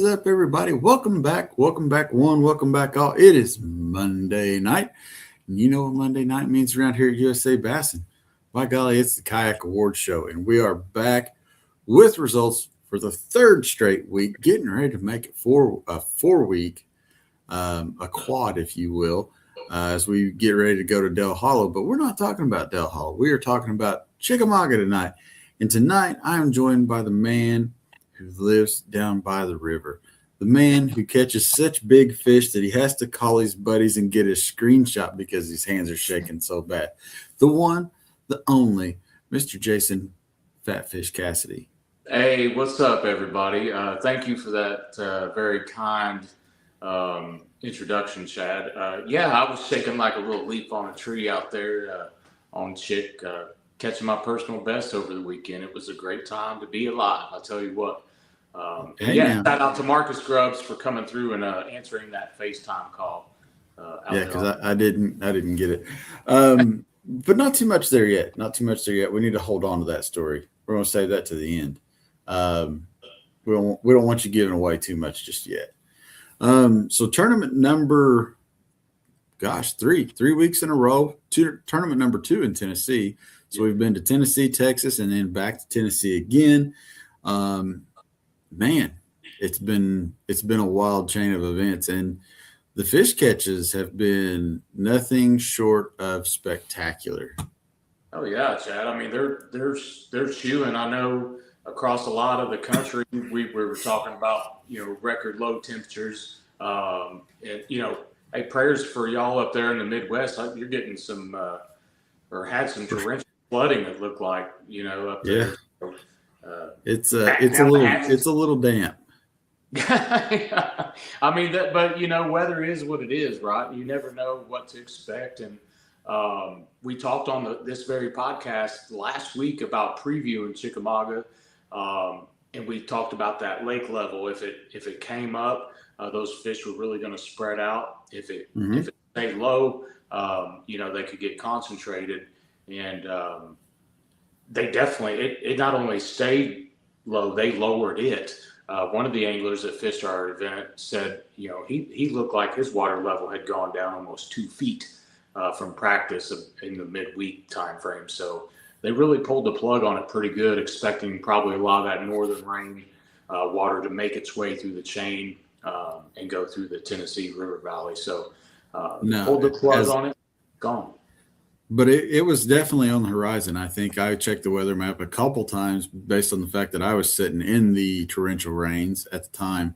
up, everybody? Welcome back. Welcome back, one. Welcome back, all. It is Monday night. And you know what Monday night means around here at USA Bassin. By golly, it's the Kayak Award Show. And we are back with results for the third straight week, getting ready to make it for a 4-week, a quad, if you will, as we get ready to go to Del Hollow. But we're not talking about Del Hollow. We are talking about Chickamauga tonight. And tonight, I am joined by the man who lives down by the river, the man who catches such big fish that he has to call his buddies and get a screenshot because his hands are shaking so bad. The one, the only, Mr. Jason Fatfish Cassidy. Hey, what's up, everybody? Thank you for that very kind introduction, Chad. Yeah, I was shaking like a little leaf on a tree out there on Chick, catching my personal best over the weekend. It was a great time to be alive, I'll tell you what. Shout out to Marcus Grubbs for coming through and answering that FaceTime call. Because I didn't get it. But not too much there yet. We need to hold on to that story. We're going to save that to the end. We don't want you giving away too much just yet. So tournament number, 3 weeks in a row. Tournament number 2 in Tennessee. So we've been to Tennessee, Texas, and then back to Tennessee again. Man, it's been a wild chain of events, and the fish catches have been nothing short of spectacular. Oh yeah, Chad. I mean, they're chewing. I know across a lot of the country, we were talking about record low temperatures. And hey, prayers for y'all up there in the Midwest. You're getting some or had some torrential flooding. It looked like up there. Yeah. It's a little damp. I mean, but weather is what it is, right? You never know what to expect. And we talked on this very podcast last week about previewing Chickamauga, and we talked about that lake level. If it came up, those fish were really going to spread out. If it stayed low, they could get concentrated. And they definitely, it not only stayed low, they lowered it. One of the anglers that fished our event said, he looked like his water level had gone down almost 2 feet from practice in the midweek time frame. So they really pulled the plug on it pretty good, expecting probably a lot of that northern rain water to make its way through the chain and go through the Tennessee River Valley. So pulled the plug on it, gone. But it was definitely on the horizon. I think I checked the weather map a couple times based on the fact that I was sitting in the torrential rains at the time.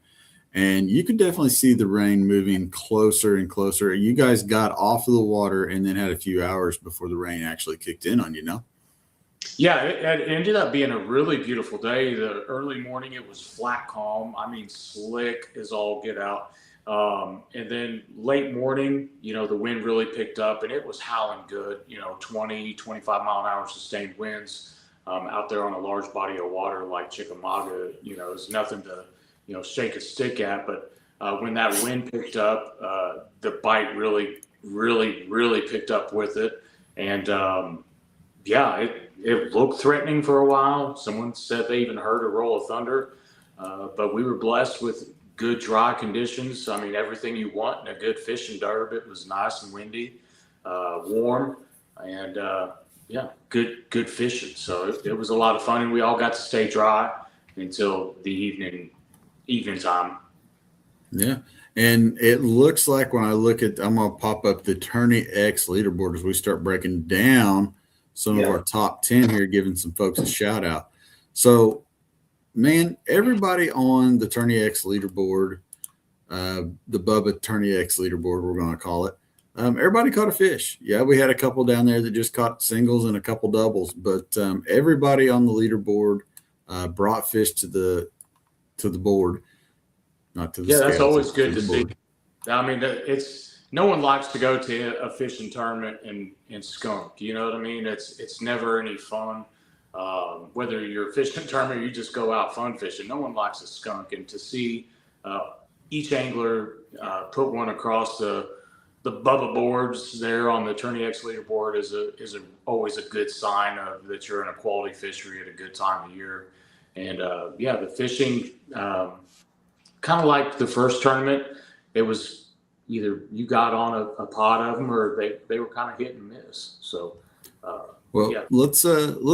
And you could definitely see the rain moving closer and closer. You guys got off of the water and then had a few hours before the rain actually kicked in on you, Yeah, it ended up being a really beautiful day. The early morning, it was flat calm. I mean, slick as all get out. And then late morning, the wind really picked up and it was howling good, 20, 25 mile an hour sustained winds out there on a large body of water like Chickamauga. It's nothing to, shake a stick at. But when that wind picked up, the bite really, really, really picked up with it. And it looked threatening for a while. Someone said they even heard a roll of thunder. But we were blessed with good dry conditions. I mean, everything you want in a good fishing derb. It was nice and windy, warm, and good fishing. So it was a lot of fun, and we all got to stay dry until the evening time. Yeah, and it looks like when I look at, I'm gonna pop up the Tourney X leaderboard as we start breaking down some of our top 10 here, giving some folks a shout out. So, man, everybody on the Tourney X leaderboard, the Bubba Tourney X leaderboard, we're going to call it, everybody caught a fish. Yeah, we had a couple down there that just caught singles and a couple doubles, but everybody on the leaderboard brought fish to the board, not to the scales. That's always good to see. I mean, no one likes to go to a fishing tournament and skunk. You know what I mean? It's never any fun. Whether you're fishing a tournament or you just go out fun fishing, no one likes a skunk. And to see each angler put one across the Bubba boards there on the Tourney X leaderboard is always a good sign of that you're in a quality fishery at a good time of year. And the fishing kind of like the first tournament. It was either you got on a pot of them or they were kind of hit and miss. So, well, yeah. let's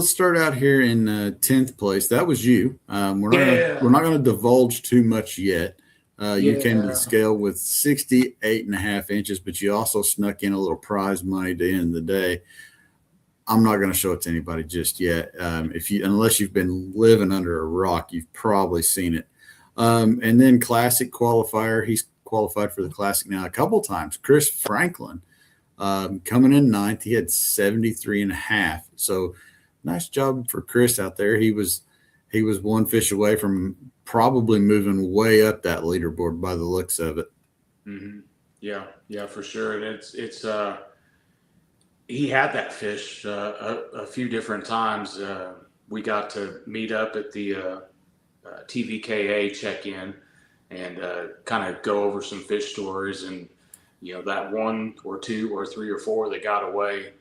start out here in 10th place. That was you. Yeah. We're not gonna divulge too much yet. You came to the Yeah. scale with 68.5 inches, but you also snuck in a little prize money to end the day. I'm not going to show it to anybody just yet. Unless you've been living under a rock, you've probably seen it. And then classic qualifier. He's qualified for the classic now a couple times. Chris Franklin, coming in ninth. He had 73.5. So nice job for Chris out there. He was one fish away from probably moving way up that leaderboard by the looks of it. Mm-hmm. Yeah, for sure. And it's he had that fish a few different times. We got to meet up at the TVKA check-in and kind of go over some fish stories. And, that one or two or three or four that got away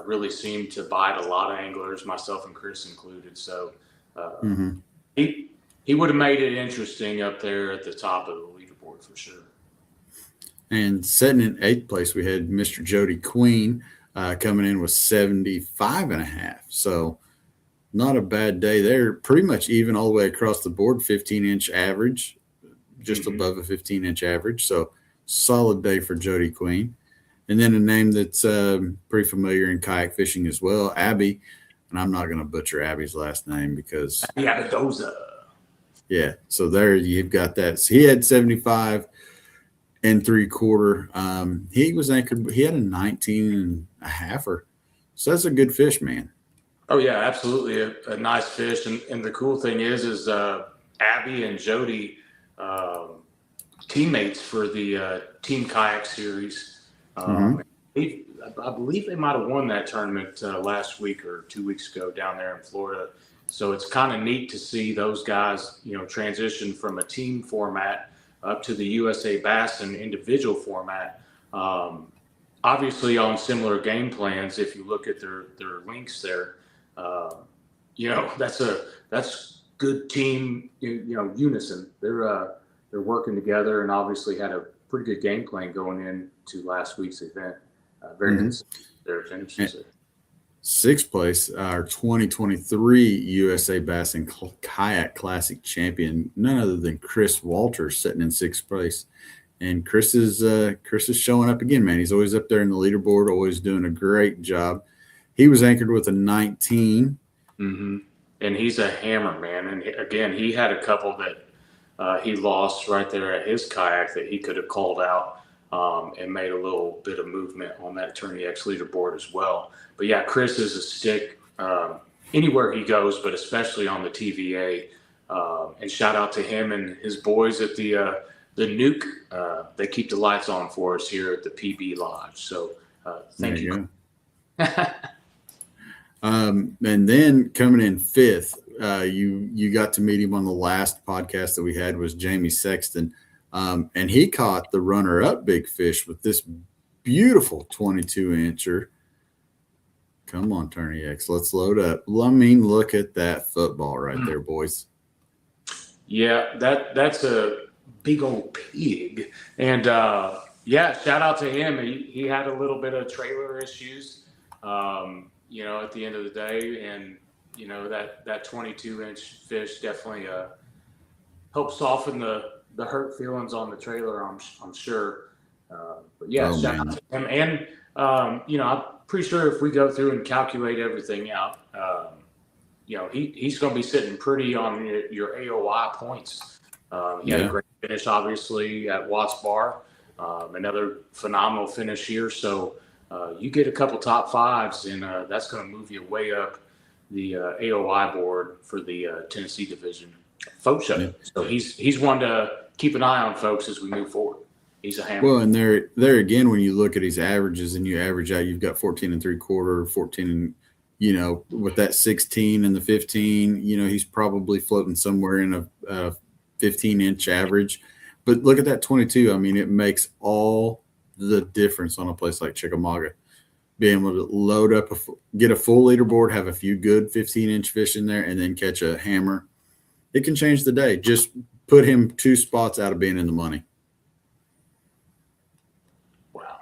really seemed to bite a lot of anglers, myself and Chris included. So he would have made it interesting up there at the top of the leaderboard for sure. And sitting in 8th place, we had Mr. Jody Queen. Coming in with 75.5. So not a bad day there. Pretty much even all the way across the board, 15-inch average, just above a 15-inch average. So solid day for Jody Queen. And then a name that's pretty familiar in kayak fishing as well, Abby. And I'm not going to butcher Abby's last name because – Yeah, so there you've got that. So he had 75 and 3/4. He was anchored. He had a 19.5. So that's a good fish, man. Oh yeah, absolutely a nice fish. And the cool thing is Abby and Jody, teammates for the Team Kayak Series. I believe they might have won that tournament last week or 2 weeks ago down there in Florida. So it's kind of neat to see those guys, transition from a team format up to the USA Bassin individual format, obviously on similar game plans. If you look at their links there, that's good team, unison. They're working together and obviously had a pretty good game plan going into last week's event. Very good. Their finishes. 6th place, our 2023 USA Bassin Kayak Classic champion, none other than Chris Walters, sitting in 6th place. And Chris is showing up again, man. He's always up there in the leaderboard, always doing a great job. He was anchored with a 19. And he's a hammer, man. And again, he had a couple that he lost right there at his kayak that he could have called out. And made a little bit of movement on that Tourney X leaderboard as well. But yeah, Chris is a stick anywhere he goes, but especially on the TVA. And shout out to him and his boys at the Nuke. They keep the lights on for us here at the PB Lodge. So thank you. And then coming in 5th, you got to meet him on the last podcast that we had, was Jamie Sexton. And he caught the runner-up big fish with this beautiful 22-incher. Come on, Tourney X, let's load up. Look at that football right there, boys. Yeah, that's a big old pig. And, shout out to him. He had a little bit of trailer issues, at the end of the day. And, that 22-inch fish definitely helped soften the hurt feelings on the trailer, I'm sure. But yeah, shout out to him. And, I'm pretty sure if we go through and calculate everything out, he's going to be sitting pretty on your AOI points. He had a great finish, obviously, at Watts Bar. Another phenomenal finish here. So you get a couple top fives, and that's going to move you way up the AOI board for the Tennessee division. Folks, so he's one to keep an eye on, folks, as we move forward. He's a hammer. Well, and there again, when you look at his averages and you average out, you've got 14 and 3/4, 14 and, with that 16 and the 15, he's probably floating somewhere in a 15-inch average. But look at that 22. I mean, it makes all the difference on a place like Chickamauga. Being able to load up, get a full leaderboard, have a few good 15-inch fish in there, and then catch a hammer. It can change the day. Just put him 2 spots out of being in the money. Wow.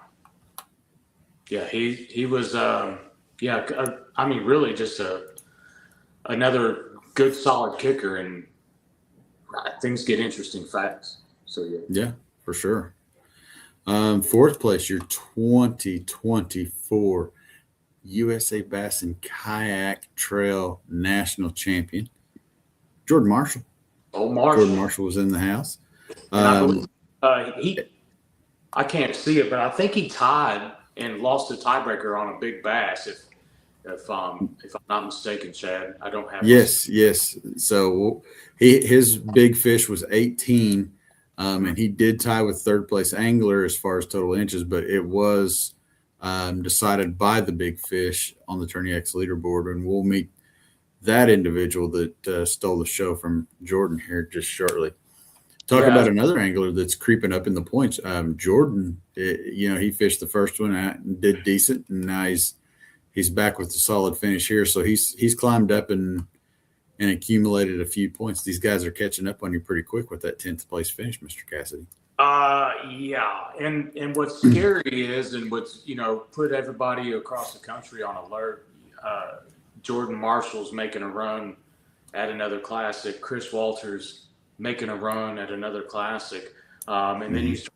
Yeah, he was. I mean, really, just another good, solid kicker, and things get interesting fast. So yeah, for sure. 4th place, your 2024 USA Bassin Kayak Trail National Champion, Jordan Marshall. Old Marshall. Jordan Marshall was in the house. And I believe I can't see it, but I think he tied and lost a tiebreaker on a big bass. If I'm not mistaken, Chad, I don't have. Yes. So his big fish was 18, and he did tie with 3rd place angler as far as total inches, but it was decided by the big fish on the Tourney X leaderboard, and we'll meet that individual that stole the show from Jordan here just shortly. Talk about another angler that's creeping up in the points. Jordan, he fished the first one out and did decent, and now he's back with a solid finish here. So he's climbed up and accumulated a few points. These guys are catching up on you pretty quick with that 10th place finish, Mr. Cassidy. Yeah, and what's scary is, and what's put everybody across the country on alert. Jordan Marshall's making a run at another classic. Chris Walters making a run at another classic, and then you start,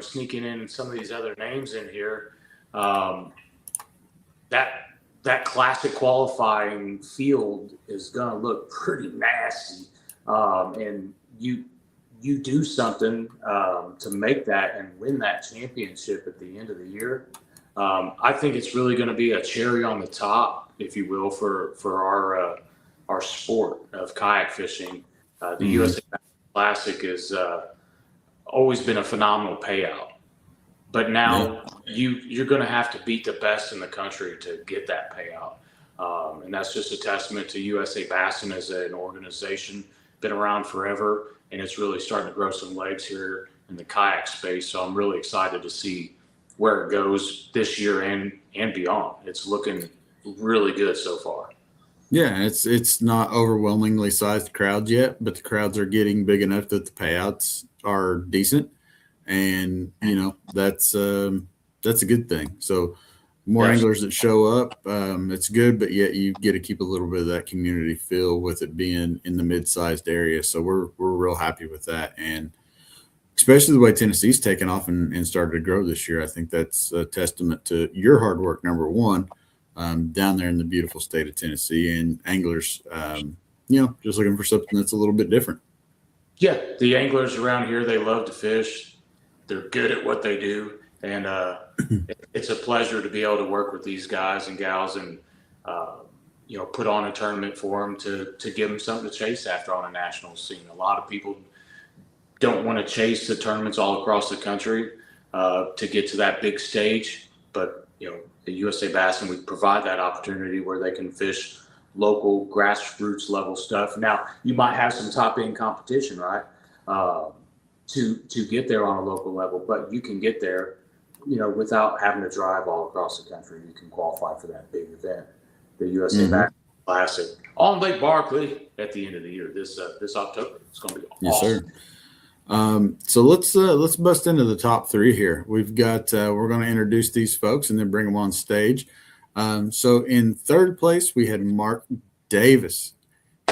sneaking in some of these other names in here. That classic qualifying field is going to look pretty nasty, and you do something to make that and win that championship at the end of the year. I think it's really going to be a cherry on the top, if you will, for our sport of kayak fishing. The USA Classic has always been a phenomenal payout, but now you're going to have to beat the best in the country to get that payout, and that's just a testament to USA Bassin as an organization. Been around forever, and it's really starting to grow some legs here in the kayak space. So I'm really excited to see where it goes this year and beyond. It's looking really good so far. Yeah, it's not overwhelmingly sized crowds yet, but the crowds are getting big enough that the payouts are decent, and that's a good thing. So more anglers that show up, it's good, but yet you get to keep a little bit of that community feel with it being in the mid-sized area. So we're real happy with that, and especially the way Tennessee's taken off and started to grow this year. I think that's a testament to your hard work, number one. Down there in the beautiful state of Tennessee, and anglers, just looking for something that's a little bit different. Yeah, the anglers around here, they love to fish. They're good at what they do, and it's a pleasure to be able to work with these guys and gals, and put on a tournament for them to give them something to chase after on a national scene. A lot of people don't want to chase the tournaments all across the country to get to that big stage, but the USA Bassin, we provide that opportunity where they can fish local grassroots level stuff. Now, you might have some top end competition, right, to get there on a local level, but you can get there, without having to drive all across the country. You can qualify for that big event, the USA Bassin Classic on Lake Barkley at the end of the year. This October, it's going to be awesome. Yes, sir. So let's bust into the top 3 here. We've got we're going to introduce these folks and then bring them on stage. So in 3rd place we had Mark Davis.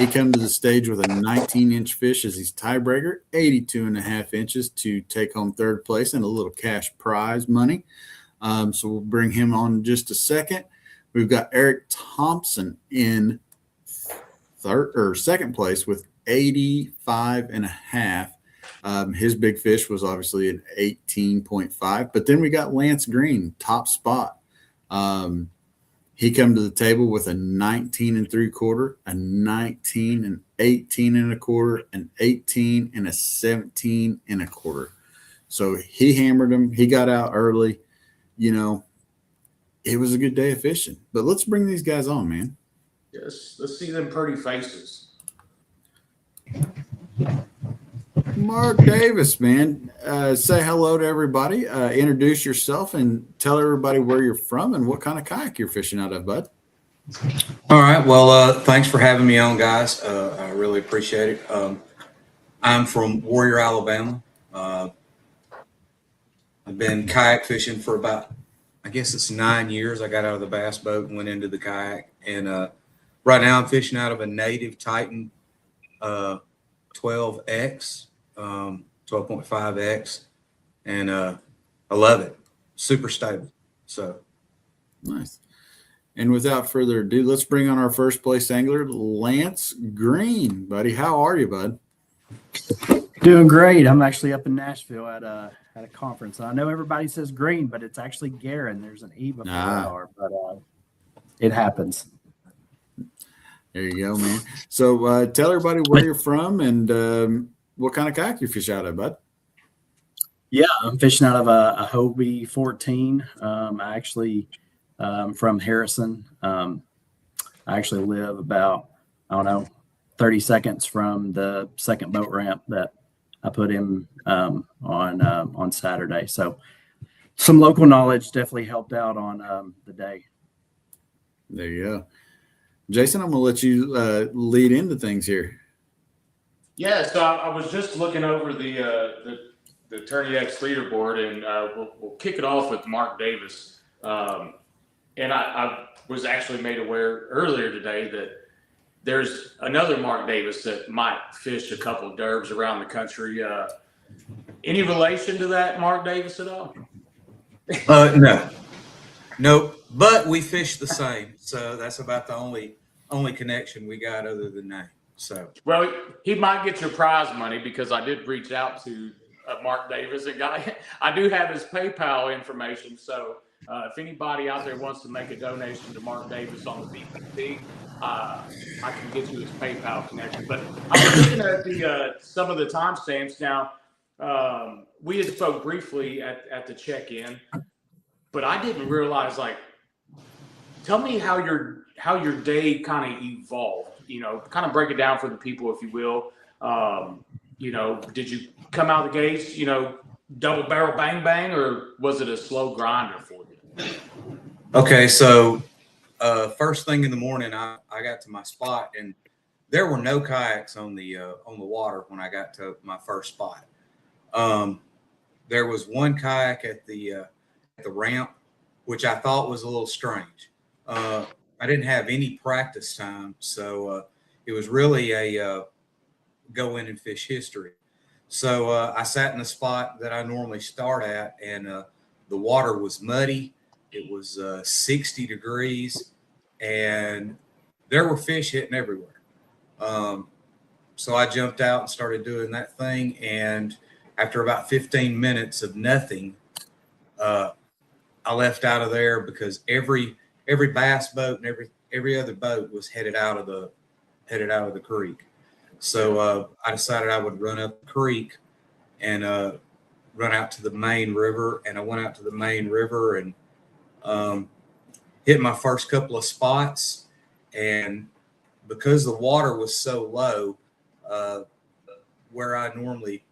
He come to the stage with a 19-inch fish as his tiebreaker, 82.5 inches to take home 3rd place and a little cash prize money. So we'll bring him on in just a second. We've got Eric Thompson in 2nd place with 85.5. His big fish was obviously an 18.5, but then we got Lance Green, top spot. He come to the table with a 19 3/4, a 19 and 18 1/4, an 18 and a 17 1/4. So he hammered him. He got out early. It was a good day of fishing. But let's bring these guys on, man. Yes, let's see them pretty faces. Mark Davis, man, say hello to everybody. Introduce yourself and tell everybody where you're from and what kind of kayak you're fishing out of, bud. All right. Well, thanks for having me on, guys. I really appreciate it. I'm from Warrior, Alabama. I've been kayak fishing for about, I guess it's 9 years. I got out of the bass boat and went into the kayak. And right now I'm fishing out of a native Titan 12X, 12.5X. And I love it. Super stable. So Nice. And without further ado, let's bring on our first place angler, Lance Green. Buddy, how are you, bud? Doing great. I'm actually up in Nashville at a conference. I know everybody says Green, but it's actually Garin. There's an E before R, but it happens. There you go, man. So tell everybody where you're from and what kind of kayak you fish out of, bud. Yeah, I'm fishing out of a Hobie 14. I actually from Harrison. I actually live about, 30 seconds from the second boat ramp that I put in on Saturday. So some local knowledge definitely helped out on the day. There you go. Jason, I'm going to let you lead into things here. Yeah, so I was just looking over the Tourney X leaderboard, and we'll kick it off with Mark Davis. And I was actually made aware earlier today that there's another Mark Davis that might fish a couple of derbs around the country. Any relation to that Mark Davis at all? No, but we fish the same. So that's about the only connection we got other than that. So, well, he might get your prize money because I did reach out to Mark Davis, a guy. I do have his PayPal information. So if anybody out there wants to make a donation to Mark Davis on the VPP, I can get you his PayPal connection. But I was looking at some of the timestamps now. We had spoke briefly at the check-in, but I didn't realize, tell me how your day kind of evolved, kind of break it down for the people, if you will. Did you come out the gates, double barrel bang bang, or was it a slow grinder for you? Okay. So, first thing in the morning, I got to my spot, and there were no kayaks on the water when I got to my first spot. There was one kayak at the ramp, which I thought was a little strange. I didn't have any practice time, so it was really a go in and fish history. So I sat in the spot that I normally start at, and the water was muddy. It was 60 degrees, and there were fish hitting everywhere. So I jumped out and started doing that thing. And after about 15 minutes of nothing, I left out of there because every bass boat and every other boat was headed out of the creek. So I decided I would run up the creek and run out to the main river. And I went out to the main river and hit my first couple of spots. And because the water was so low, where I normally,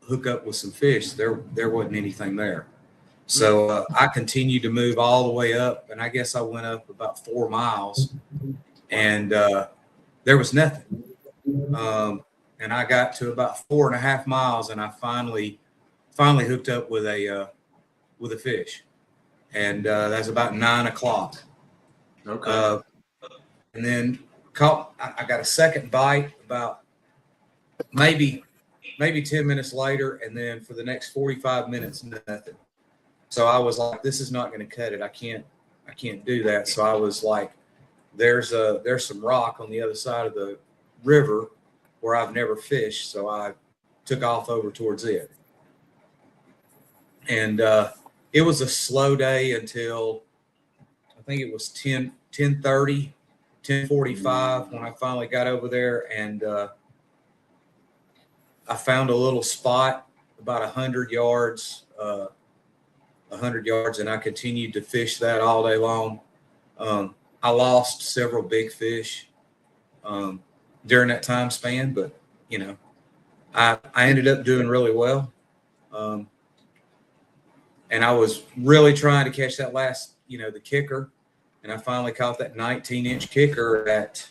hook up with some fish, there wasn't anything there. So I continued to move all the way up, and I guess I went up about 4 miles, and there was nothing. And I got to about 4.5 miles, and I finally hooked up with a fish, and that's about 9 o'clock. Okay. And then I got a second bite about maybe 10 minutes later, and then for the next 45 minutes, nothing. So I was like, this is not going to cut it. I can't do that. So I was like, there's some rock on the other side of the river where I've never fished. So I took off over towards it. And it was a slow day until I think it was 10:30, 10:45 when I finally got over there, and I found a little spot about 100 yards, and I continued to fish that all day long. I lost several big fish during that time span, but I ended up doing really well. And I was really trying to catch that last, the kicker, and I finally caught that 19-inch kicker at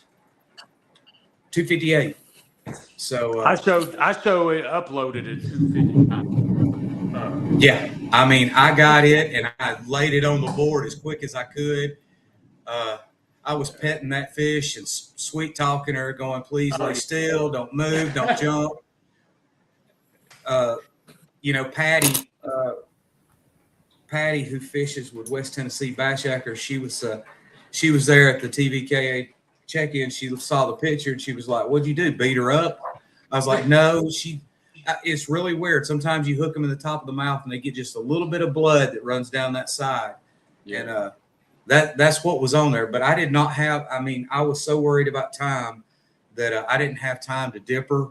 258. So I show it uploaded at 2:59. yeah, I mean, I got it and I laid it on the board as quick as I could. I was petting that fish and sweet talking her, going, "Please lay still, don't move, don't jump." Patty, who fishes with West Tennessee Bass Yackers, she was there at the TVKA check-in. She saw the picture and she was like, "What'd you do? Beat her up?" I was like, "No." It's really weird. Sometimes you hook them in the top of the mouth and they get just a little bit of blood that runs down that side, and that's what was on there. But I did not have. I mean, I was so worried about time that I didn't have time to dip her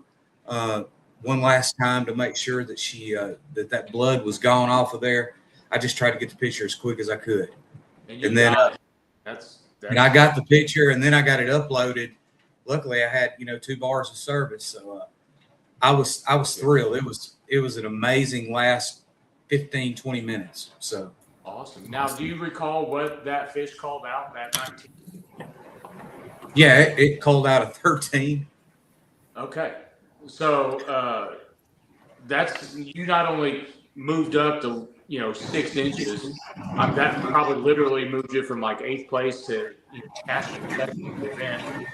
one last time to make sure that she that blood was gone off of there. I just tried to get the picture as quick as I could, and then and I got the picture, and then I got it uploaded. Luckily, I had 2 bars of service, so I was thrilled. It was an amazing last 15, 20 minutes. So awesome. Now, do you recall what that fish called out, that 19? yeah, it called out a 13. Okay, so that's, you not only moved up to 6 inches. That probably literally moved you from like 8th place to national event.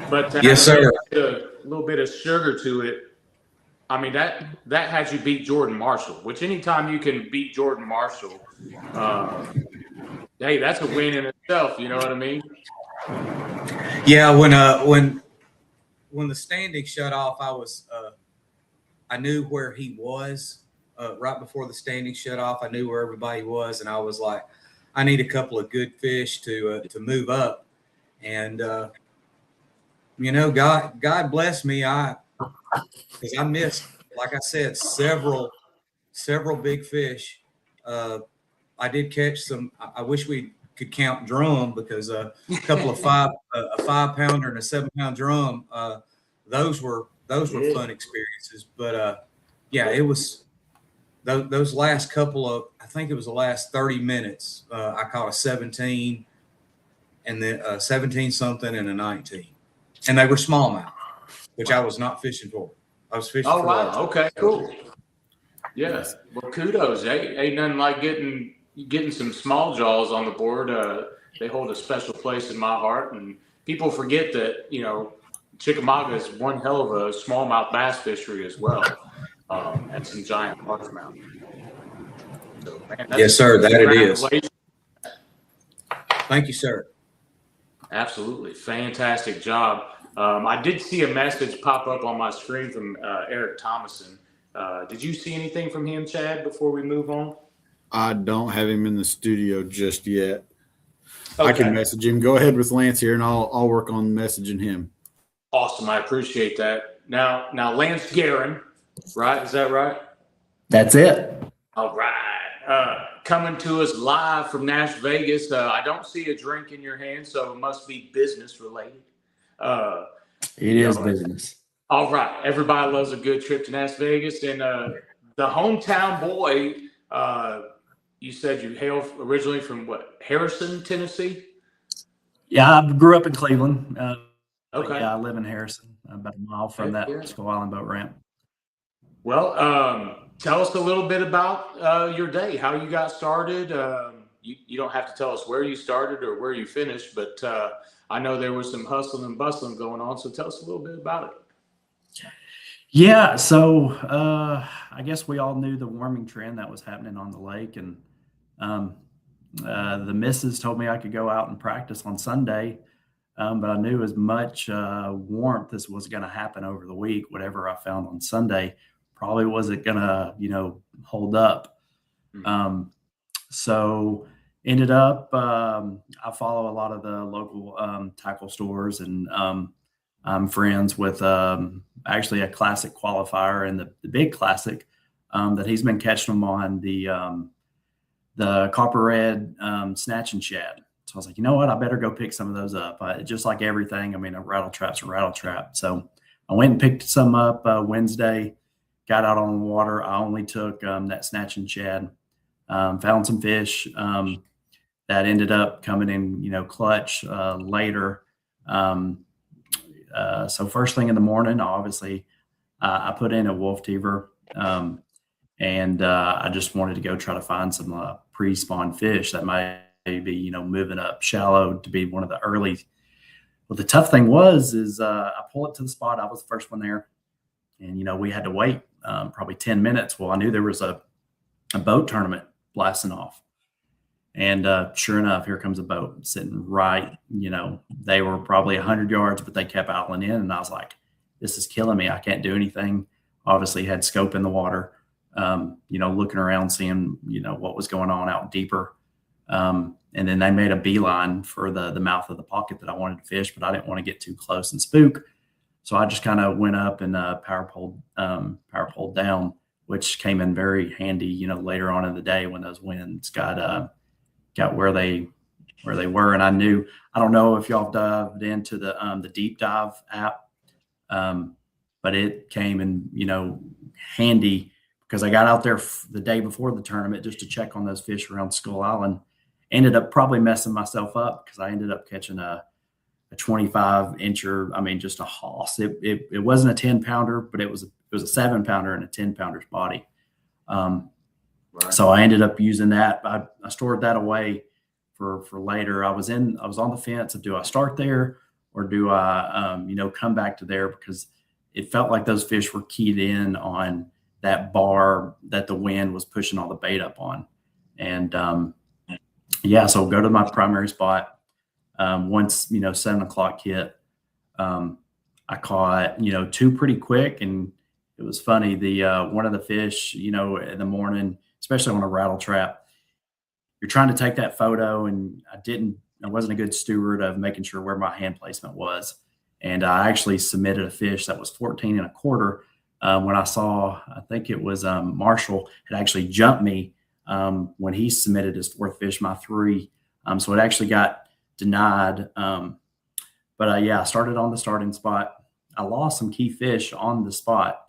But Yes, sir. A little bit of sugar to it. I mean, that had you beat Jordan Marshall, which anytime you can beat Jordan Marshall, hey, that's a win in itself. You know what I mean? Yeah, when the standing shut off, I knew where he was right before the standing shut off. I knew where everybody was, and I was like, I need a couple of good fish to move up. And God bless me, because I missed, like I said, several big fish. I did catch some. I wish we could count drum, because a couple of a 5-pounder and a 7-pound drum. Those were fun experiences. But yeah, it was those last couple of, I think it was the last 30 minutes. I caught a 17, and then a 17 something and a 19, and they were smallmouth, which I was not fishing for. I was fishing. Oh, for wow. large. Okay, cool. Yes. Well, kudos. Ain't nothing like getting some small jaws on the board. They hold a special place in my heart, and people forget that Chickamauga is one hell of a smallmouth bass fishery as well, and some giant largemouth. So, man, Yes, sir. That it is. Thank you, sir. Absolutely, fantastic job. I did see a message pop up on my screen from Eric Thomason. Did you see anything from him, Chad, before we move on? I don't have him in the studio just yet. Okay. I can message him. Go ahead with Lance here, and I'll work on messaging him. Awesome. I appreciate that. Now Lance Guerin, right? Is that right? That's it. All right. Coming to us live from Nash Vegas. I don't see a drink in your hand, so it must be business related. It is business. All right. Everybody loves a good trip to Nash Vegas. And the hometown boy, you said you hail originally from what? Harrison, Tennessee? Yeah, I grew up in Cleveland. Okay. Yeah, I live in Harrison, about a mile from that Skull Island boat ramp. Well, tell us a little bit about your day, how you got started. You don't have to tell us where you started or where you finished, but I know there was some hustling and bustling going on. So tell us a little bit about it. Yeah, so I guess we all knew the warming trend that was happening on the lake, and the missus told me I could go out and practice on Sunday, but I knew as much warmth as was going to happen over the week, whatever I found on Sunday probably wasn't going to, hold up. Mm-hmm. So ended up, I follow a lot of the local tackle stores, and I'm friends with actually a classic qualifier in the big classic that he's been catching them on the copper red snatch and shad. So I was like, you know what? I better go pick some of those up. Just like everything, I mean, a rattle trap's a rattle trap. So I went and picked some up Wednesday, got out on the water. I only took that snatch and shad, found some fish that ended up coming in, clutch later. So first thing in the morning, obviously, I put in a wolf teaver, and I just wanted to go try to find some pre-spawn fish that might be, moving up shallow to be one of the early. Well, the tough thing is I pull it to the spot. I was the first one there, and we had to wait probably 10 minutes. Well, I knew there was a boat tournament blasting off. And sure enough, here comes a boat sitting right, they were probably 100 yards, but they kept outling in. And I was like, this is killing me. I can't do anything. Obviously had scope in the water, looking around, seeing, what was going on out deeper. And then they made a beeline for the mouth of the pocket that I wanted to fish, but I didn't want to get too close and spook. So I just kind of went up and power pulled down, which came in very handy, later on in the day when those winds got where they were. And I don't know if y'all dived into the deep dive app, but it came in, handy because I got out there the day before the tournament just to check on those fish around Skull Island. Ended up probably messing myself up because I ended up catching a 25-incher. I mean, just a hoss. It wasn't a 10-pounder, but it was a 7-pounder and a 10-pounder's body. Right. So I ended up using that. I stored that away for later. I was on the fence of, do I start there or do I, come back to there, because it felt like those fish were keyed in on that bar that the wind was pushing all the bait up on. And so go to my primary spot. Once, 7 o'clock hit, I caught, 2 pretty quick. And it was funny. The one of the fish, in the morning, especially on a rattle trap, you're trying to take that photo, and I wasn't a good steward of making sure where my hand placement was. And I actually submitted a fish that was 14 1/4. When I saw, I think it was Marshall had actually jumped me when he submitted his 4th fish, my 3. So it actually got denied. But I started on the starting spot. I lost some key fish on the spot.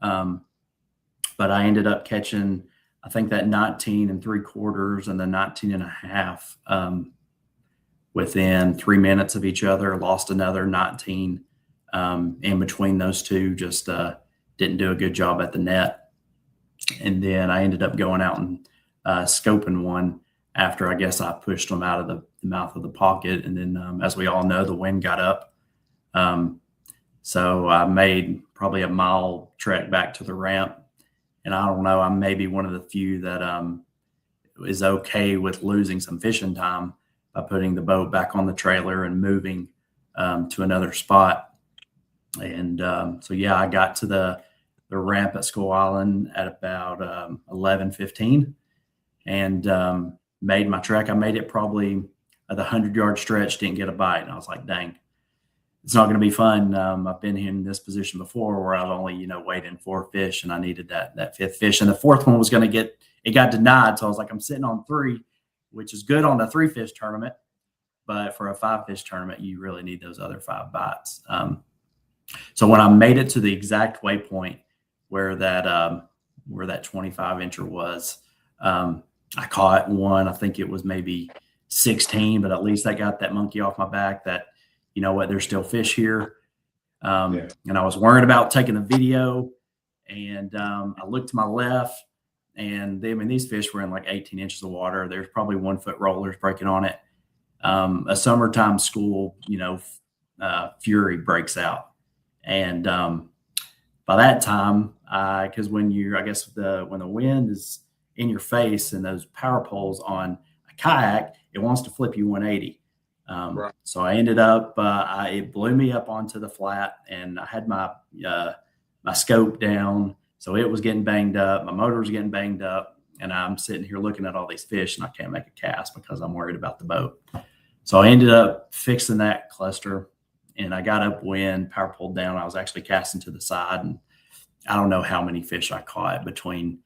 But I ended up catching, I think, that 19 3/4 and the 19 1/2 within 3 minutes of each other. Lost another 19 in between those two. Just didn't do a good job at the net. And then I ended up going out and scoping one after, I guess, I pushed them out of the mouth of the pocket. And then, as we all know, the wind got up. So I made probably a mile trek back to the ramp. And I don't know, I'm maybe one of the few that is okay with losing some fishing time by putting the boat back on the trailer and moving to another spot. And I got to the ramp at Skull Island at about 11:15 and made my trek. I made it probably the 100-yard stretch, didn't get a bite. And I was like, dang, it's not going to be fun. I've been in this position before where I've only, weighed in 4 fish, and I needed that 5th fish. And the 4th one was going to it got denied. So I was like, I'm sitting on 3, which is good on the 3-fish tournament. But for a 5-fish tournament, you really need those other 5 bites. So when I made it to the exact waypoint where that 25-incher was, I caught one. I think it was maybe 16, but at least I got that monkey off my back that, you know what, there's still fish here. And I was worried about taking a video, and I looked to my left, and these fish were in like 18 inches of water. There's probably 1-foot rollers breaking on it. A summertime school, fury breaks out. And by that time, because when the wind is in your face and those power poles on a kayak, it wants to flip you 180. Right. So I ended up, it blew me up onto the flat, and I had my scope down. So it was getting banged up. My motor was getting banged up, and I'm sitting here looking at all these fish, and I can't make a cast because I'm worried about the boat. So I ended up fixing that cluster, and I got upwind, power pulled down. I was actually casting to the side, and I don't know how many fish I caught between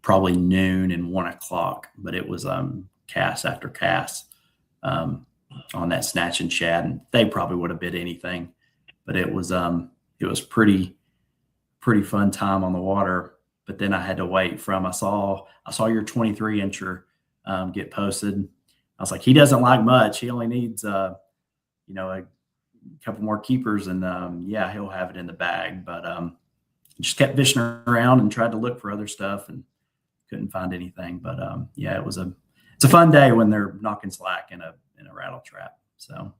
probably noon and 1 o'clock, but it was cast after cast on that snatch and shad, and they probably would have bit anything. But it was pretty fun time on the water. But then I had to wait I saw your 23-incher get posted. I was like, he doesn't like much. He only needs a couple more keepers, and yeah, he'll have it in the bag. But just kept fishing around and tried to look for other stuff and couldn't find anything. But yeah, it's a fun day when they're knocking slack in a rattle trap. So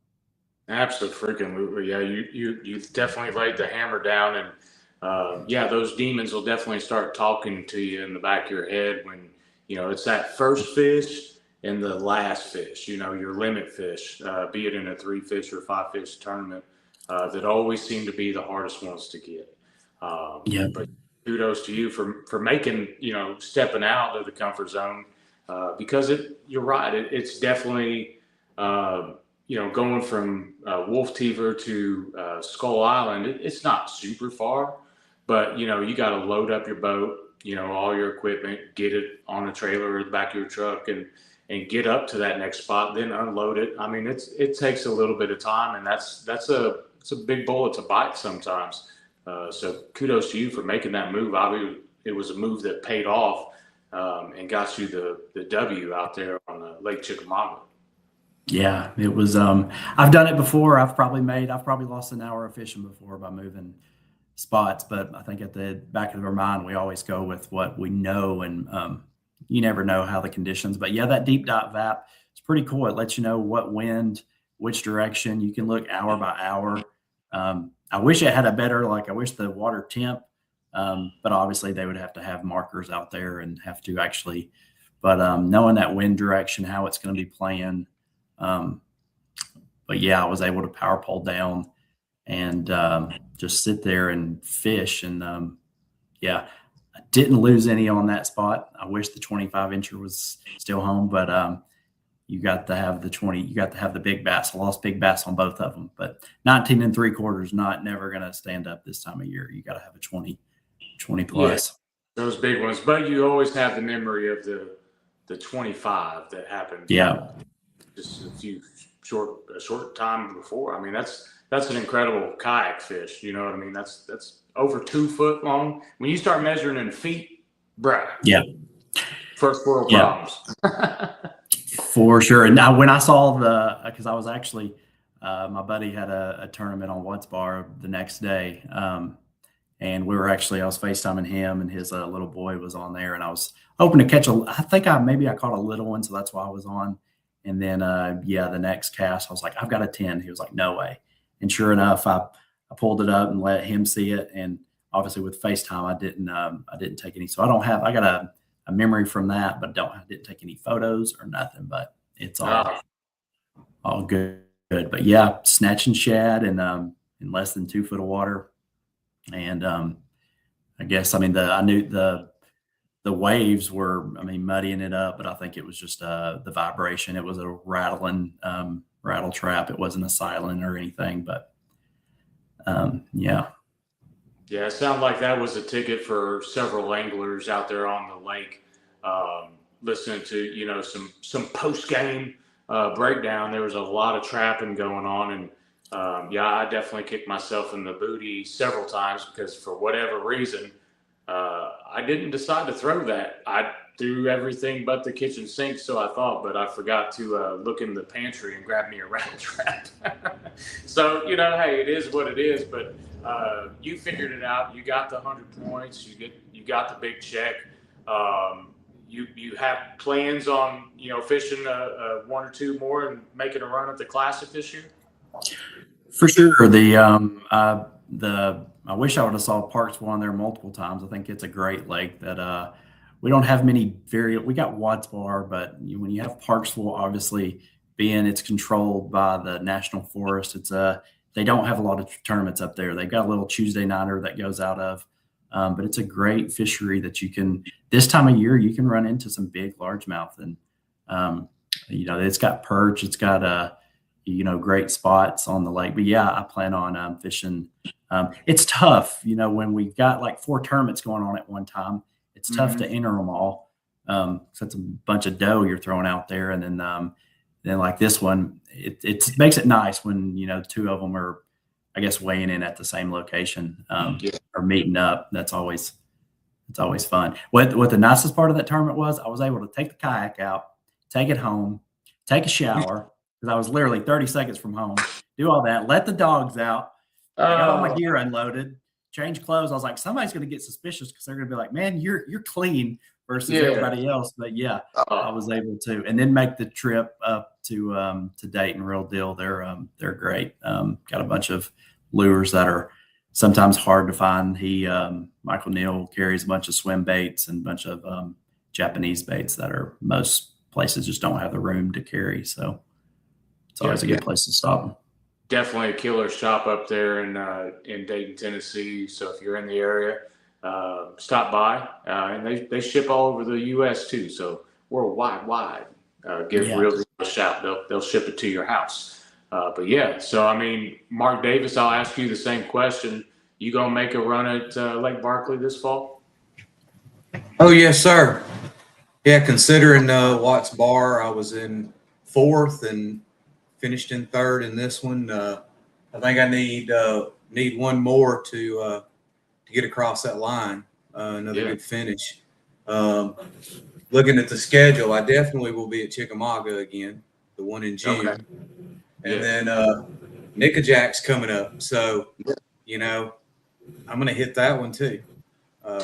absolutely, yeah, you definitely laid the hammer down, and yeah, those demons will definitely start talking to you in the back of your head when it's that first fish and the last fish, your limit fish, be it in a 3-fish or 5-fish tournament, that always seem to be the hardest ones to get. yeah, But kudos to you for making, stepping out of the comfort zone, because you're right. It's definitely, going from Wolf Teever to Skull Island. It's not super far, but you got to load up your boat, all your equipment, get it on a trailer or the back of your truck, and get up to that next spot, then unload it. I mean, it takes a little bit of time, and it's a big bullet to bite sometimes. So kudos to you for making that move. Obviously, it was a move that paid off, and got you the W out there on Lake Chickamauga. yeah, it was. I've done it before. I've probably lost an hour of fishing before by moving spots, but I think at the back of our mind, we always go with what we know, and you never know how the conditions. But yeah, that deep dot VAP, it's pretty cool. It lets you know what wind, which direction. You can look hour by hour. I wish it had a better, I wish the water temp, but obviously they would have to have markers out there and have to actually, but knowing that wind direction, how it's going to be playing. But yeah, I was able to power pole down and just sit there and fish. And yeah, I didn't lose any on that spot. I wish the 25-incher was still home, but you got to have the 20. You got to have the big bass. I lost big bass on both of them, but 19 3/4 never going to stand up this time of year. You got to have a 20 plus. Yeah, those big ones, but you always have the memory of the 25 that happened. Yeah, just a short time before. I mean, that's an incredible kayak fish. You know what I mean? That's over 2 foot long. When you start measuring in feet, bruh. Yeah. First world problems. For sure. And now when I saw because I was actually, my buddy had a tournament on Watts Bar the next day. And I was FaceTiming him, and his little boy was on there, and I was hoping to catch I think I caught a little one. So that's why I was on. And then, the next cast, I was like, I've got a 10. He was like, no way. And sure enough, I pulled it up and let him see it. And obviously with FaceTime, I didn't take any. So I got a memory from that, but I didn't take any photos or nothing, but it's all good. But yeah, snatching shad and in less than 2 foot of water. And I guess, I knew the waves were, muddying it up, but I think it was just the vibration. It was a rattling rattle trap. It wasn't a silent or anything, but yeah. Yeah, it sounded like that was a ticket for several anglers out there on the lake, listening to, some post-game breakdown. There was a lot of trapping going on, and I definitely kicked myself in the booty several times because for whatever reason, I didn't decide to throw that. I threw everything but the kitchen sink, so I thought, but I forgot to look in the pantry and grab me a rattle trap. So, hey, it is what it is, but you figured it out. You got the 100 points. You got the big check. You have plans on fishing one or two more and making a run at the Classic this year. For sure. I wish I would have saw Parksville on there multiple times. I think it's a great lake that we don't have many we got Watts Bar, but when you have Parksville, obviously being it's controlled by the National Forest, they don't have a lot of tournaments up there. They've got a little Tuesday nighter that goes out of, but it's a great fishery that you can, this time of year, you can run into some big largemouth, and it's got perch, it's got great spots on the lake. But yeah, I plan on fishing. It's tough, when we've got like 4 tournaments going on at one time. It's tough to enter them all. So it's a bunch of dough you're throwing out there, and then like this one, it makes it nice when 2 of them are, I guess, weighing in at the same location or meeting up. It's always fun. What the nicest part of that tournament was, I was able to take the kayak out, take it home, take a shower, because I was literally 30 seconds from home. Do all that, let the dogs out. I got all my gear unloaded, change clothes. I was like, somebody's going to get suspicious because they're going to be like, man, you're clean versus everybody else. But yeah, I was able to, and then make the trip up to Dayton. Real deal. They're great. Got a bunch of lures that are sometimes hard to find. Michael Neal carries a bunch of swim baits and a bunch of Japanese baits that are most places just don't have the room to carry. So it's always a good place to stop. Definitely a killer shop up there in Dayton, Tennessee. So if you're in the area, stop by. And they ship all over the U.S. too. So worldwide. Give Real Deal a shout. They'll ship it to your house. But yeah, so I mean, Mark Davis, I'll ask you the same question. You gonna make a run at Lake Barkley this fall? Oh yes, sir. Yeah, considering Watts Bar, I was in 4th and finished in 3rd in this one. I think I need one more to get across that line. Another good finish. Looking at the schedule, I definitely will be at Chickamauga again, the one in June. Okay. And then Nickajack's coming up. So, I'm going to hit that one too.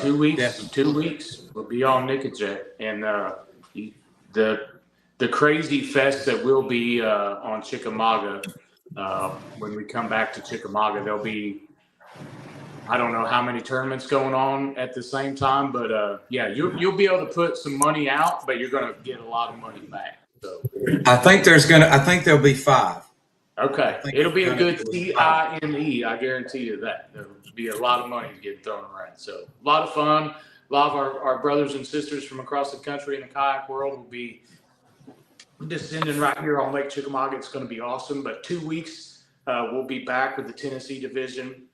2 weeks. Definitely. 2 weeks. We'll be on Nickajack. And the crazy fest that will be on Chickamauga, when we come back to Chickamauga, there'll be, I don't know how many tournaments going on at the same time, but you'll be able to put some money out, but you're going to get a lot of money back. So I think there'll be 5. Okay, it'll be a good TIME. I guarantee you that there'll be a lot of money getting thrown around. So a lot of fun. A lot of our brothers and sisters from across the country in the kayak world will be descending right here on Lake Chickamauga. It's going to be awesome. But 2 weeks, we'll be back with the Tennessee division.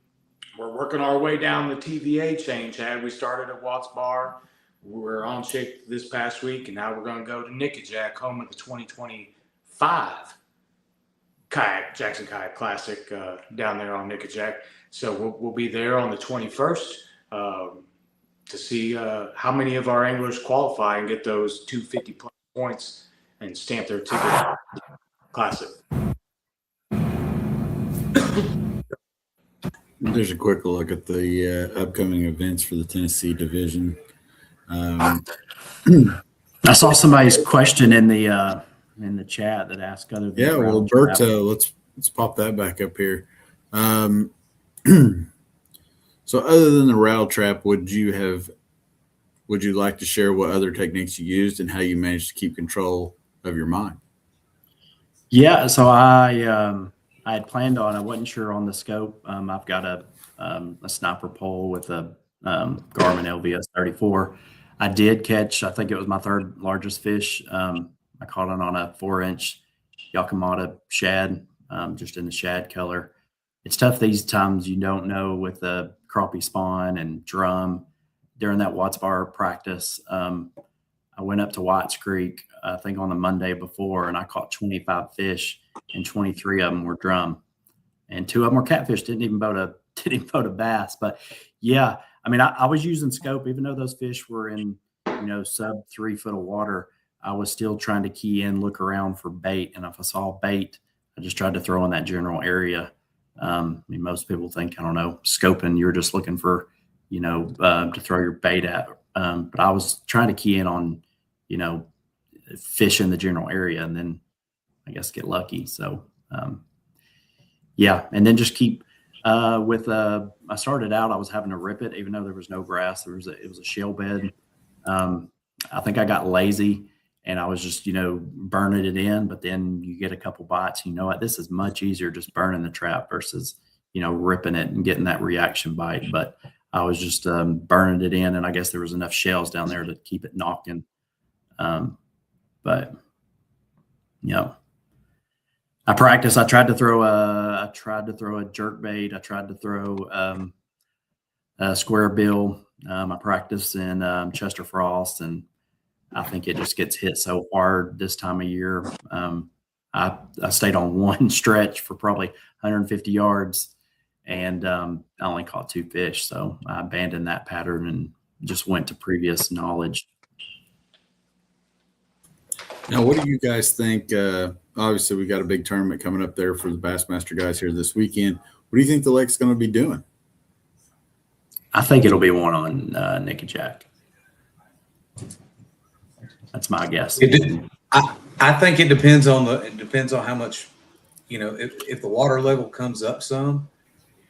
We're working our way down the TVA chain, Chad. We started at Watts Bar. We're on Chick this past week, and now we're going to go to Nickajack, home of the 2025 Jackson Kayak Classic down there on Nickajack. So we'll be there on the 21st to see how many of our anglers qualify and get those 250 plus points and stamp their ticket Classic. There's a quick look at the upcoming events for the Tennessee division. I saw somebody's question in the chat that asked other than well, Berto, let's pop that back up here. So other than the rattle trap, would you like to share what other techniques you used and how you managed to keep control of your mind? Yeah, so I had planned on, I wasn't sure on the scope. I've got a sniper pole with a Garmin LVS 34. I did catch, I think it was my 3rd largest fish. I caught it on a 4-inch Yakamata shad, just in the shad color. It's tough these times. You don't know with the crappie spawn and drum. During that Watts Bar practice, I went up to Watts Creek, I think on the Monday before, and I caught 25 fish, and 23 of them were drum, and 2 of them were catfish. Didn't even boat a bass. But yeah, I mean, I was using scope, even though those fish were in sub 3 foot of water. I was still trying to key in, look around for bait, and if I saw bait, I just tried to throw in that general area. I mean, most people think, I don't know, scoping, you're just looking for, to throw your bait at. But I was trying to key in on, fish in the general area, and then I guess get lucky. So, and then just keep I started out, I was having to rip it, even though there was no grass. It was a shale bed. I think I got lazy and I was just, burning it in, but then you get a couple bites, what, this is much easier just burning the trap versus, ripping it and getting that reaction bite. But I was just burning it in, and I guess there was enough shells down there to keep it knocking. But I practiced. I tried to throw a jerk bait. I tried to throw a square bill. I practiced in Chester Frost, and I think it just gets hit so hard this time of year. I stayed on one stretch for probably 150 yards, and I only caught 2 fish. So I abandoned that pattern and just went to previous knowledge. Now, what do you guys think? Obviously, we got a big tournament coming up there for the Bassmaster guys here this weekend. What do you think the lake's going to be doing? I think it'll be one on Nick and Jack. That's my guess. I think it depends on how much, if the water level comes up some,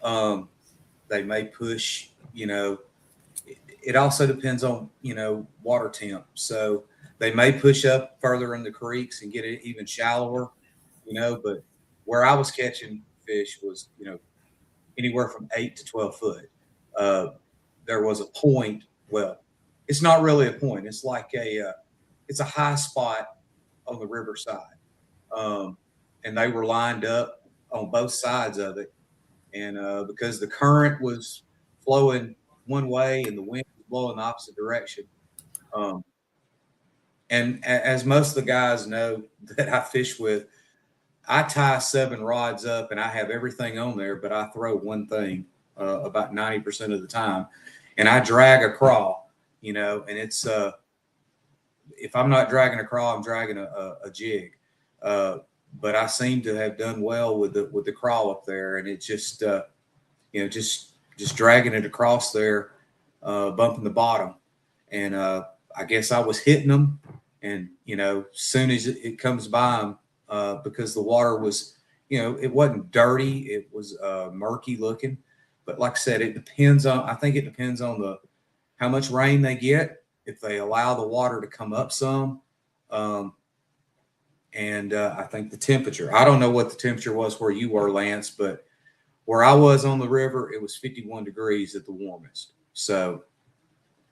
they may push. It also depends on water temp. So they may push up further in the creeks and get it even shallower. But where I was catching fish was anywhere from 8 to 12 foot. There was a point. Well, it's not really a point. It's like it's a high spot on the riverside, and they were lined up on both sides of it. And because the current was flowing one way and the wind was blowing the opposite direction, and as most of the guys know that I fish with, I tie 7 rods up and I have everything on there, but I throw one thing about 90% of the time, and I drag a crawl, and it's if I'm not dragging a crawl, I'm dragging a jig. But I seem to have done well with the crawl up there, and it just just dragging it across there, bumping the bottom, and I guess I was hitting them, and as soon as it comes by them, because the water was, it wasn't dirty, it was murky looking, but like I said, it depends on. I think it depends on how much rain they get. If they allow the water to come up some, and I think the temperature. I don't know what the temperature was where you were, Lance, but where I was on the river, it was 51 degrees at the warmest. So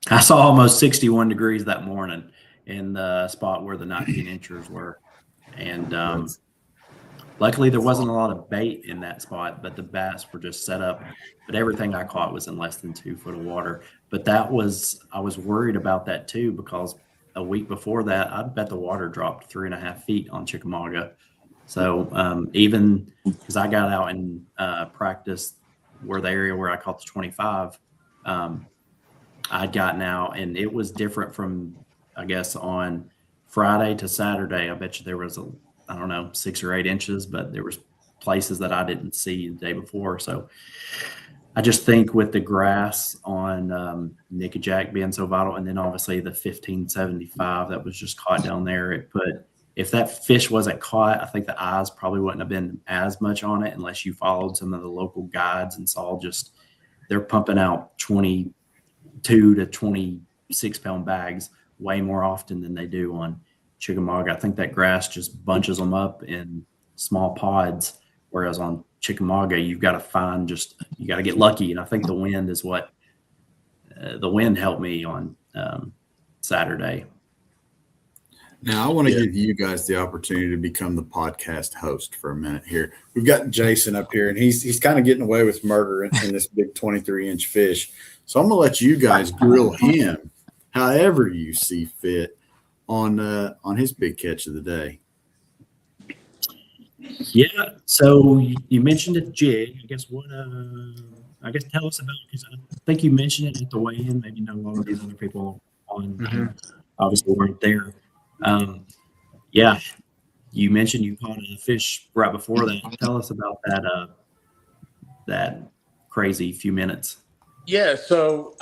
I saw almost 61 degrees that morning in the spot where the 19 inchers were, and luckily there wasn't a lot of bait in that spot, but the bass were just set up. But everything I caught was in less than 2 foot of water. But I was worried about that too, because a week before that, I bet the water dropped 3.5 feet on Chickamauga. So even because I got out and practiced where the area where I caught the 25, I'd gotten out, and it was different from, I guess, on Friday to Saturday. I bet you there was 6 or 8 inches, but there was places that I didn't see the day before. So I just think with the grass on Nick and Jack being so vital, and then obviously the 1575 that was just caught down there, if that fish wasn't caught, I think the eyes probably wouldn't have been as much on it unless you followed some of the local guides and saw just they're pumping out 22 to 26 pound bags way more often than they do on Chickamauga. I think that grass just bunches them up in small pods, whereas on Chickamauga, you've got to you got to get lucky. And I think the wind is what the wind helped me on Saturday. Now, I want to give you guys the opportunity to become the podcast host for a minute here. We've got Jason up here, and he's kind of getting away with murder in this big 23-inch fish. So I'm going to let you guys grill him however you see fit on his big catch of the day. Yeah. So you mentioned a jig. I guess tell us about, because I think you mentioned it at the weigh-in. Maybe not a lot of these other people on obviously weren't there. Yeah. You mentioned you caught a fish right before that. Tell us about that crazy few minutes. Yeah. So,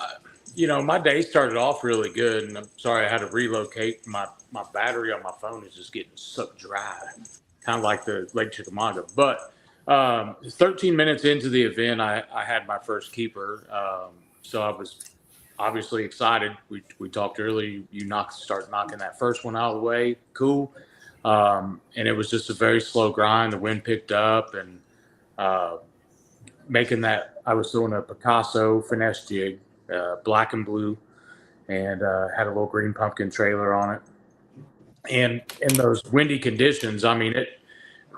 my day started off really good, and I'm sorry I had to relocate. My battery on my phone is just getting sucked dry, kind of like the Lake Chickamauga. But 13 minutes into the event, I had my first keeper. So I was obviously excited. We talked earlier. You start knocking that first one out of the way. Cool. And it was just a very slow grind. The wind picked up, and making that, I was doing a Picasso finesse jig, black and blue, and had a little green pumpkin trailer on it. And in those windy conditions,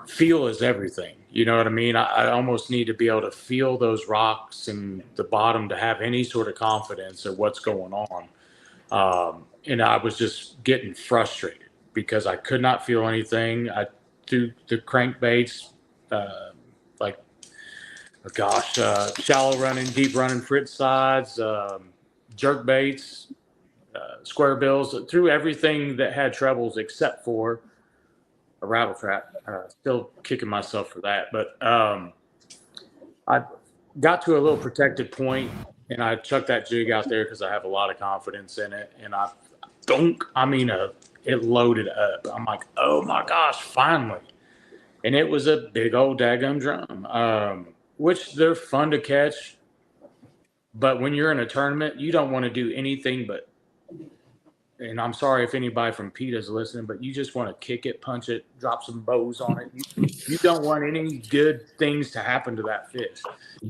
feel is everything. You know what I mean? I almost need to be able to feel those rocks and the bottom to have any sort of confidence of what's going on. And I was just getting frustrated because I could not feel anything. I threw the crankbaits, shallow running, deep running fritz sides, jerk baits, square bills, threw everything that had trebles except for a rattle trap. Still kicking myself for that, but I got to a little protected point, and I chucked that jig out there because I have a lot of confidence in it, and it loaded up. I'm like, oh my gosh, finally. And it was a big old daggum drum, which they're fun to catch. But when you're in a tournament, you don't want to do anything but, and I'm sorry if anybody from PETA's listening, but you just want to kick it, punch it, drop some bows on it. You don't want any good things to happen to that fish.